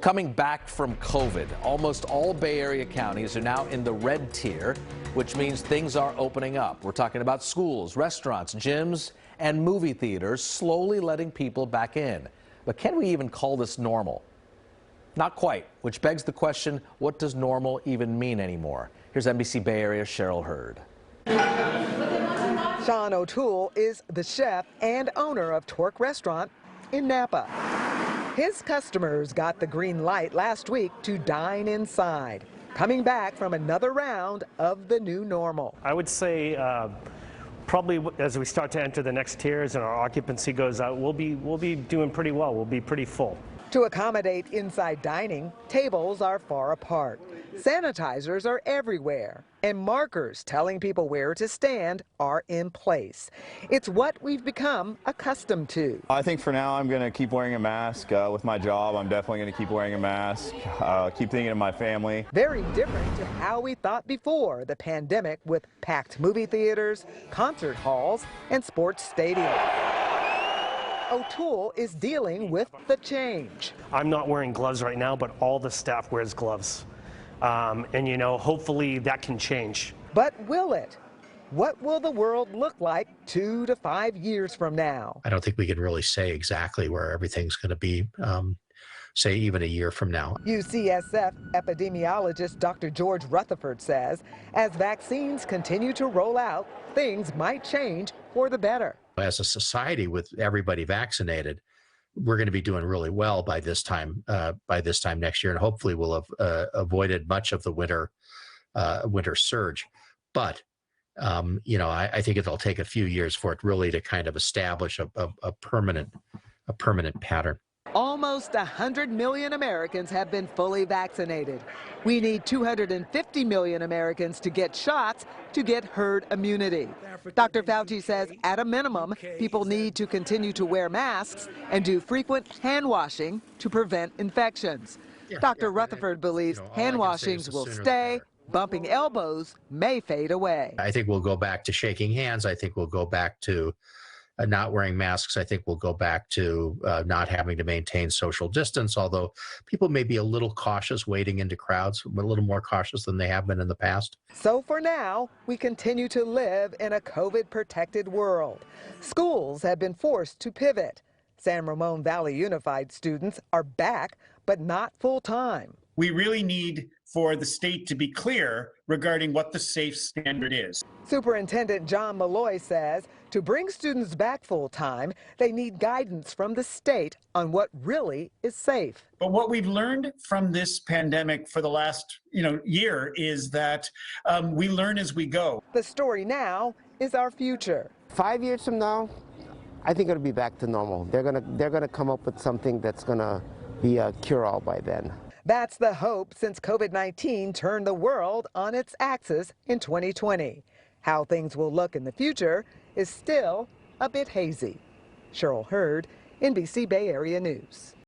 Coming back from COVID, almost all Bay Area counties are now in the red tier, which means things are opening up. We're talking about schools, restaurants, gyms, and movie theaters slowly letting people back in. But can we even call this normal? Not quite, which begs the question, what does normal even mean anymore? Here's NBC Bay Area Cheryl Hurd. Sean O'Toole is the chef and owner of Torque Restaurant in Napa. His customers got the green light last week to dine inside, coming back from another round of the new normal. I would say probably as we start to enter the next tiers and our occupancy goes out, we'll be doing pretty well. We'll be pretty full. To accommodate inside dining, tables are far apart. Sanitizers are everywhere, and markers telling people where to stand are in place. It's what we've become accustomed to. I think for now I'm going to keep wearing a mask. With my job, I'm definitely going to keep wearing a mask, keep thinking of my family. Very different to how we thought before the pandemic, with packed movie theaters, concert halls, and sports stadiums. O'Toole is dealing with the change. I'm not wearing gloves right now, but all the staff wears gloves. And you know, hopefully that can change. But will it? What will the world look like 2 to 5 years from now? I don't think we can really say exactly where everything's going to be, say even a year from now. UCSF epidemiologist Dr. George Rutherford says as vaccines continue to roll out, things might change for the better. As a society, with everybody vaccinated, we're going to be doing really well by this time next year, and hopefully we'll have avoided much of the winter surge. But you know, I think it'll take a few years for it really to kind of establish a permanent pattern. Almost 100 million Americans have been fully vaccinated. We need 250 million Americans to get shots to get herd immunity. Dr. Fauci says at a minimum, people need to continue to wear masks and do frequent hand washing to prevent infections. Dr. Rutherford believes hand washings will stay. Bumping elbows may fade away. I think we'll go back to shaking hands. I think we'll go back to not wearing masks. I think we'll go back to not having to maintain social distance, although people may be a little cautious wading into crowds, a little more cautious than they have been in the past. So for now, we continue to live in a COVID-protected world. Schools have been forced to pivot. San Ramon Valley Unified students are back, but not full-time. We really need for the state to be clear regarding what the safe standard is. Superintendent John Malloy says to bring students back full-time, they need guidance from the state on what really is safe. But what we've learned from this pandemic for the last year is that we learn as we go. The story now is our future. 5 years from now, I think it'll be back to normal. They're gonna come up with something that's gonna be a cure-all by then. That's the hope since COVID-19 turned the world on its axis in 2020. How things will look in the future is still a bit hazy. Cheryl Hurd, NBC Bay Area News.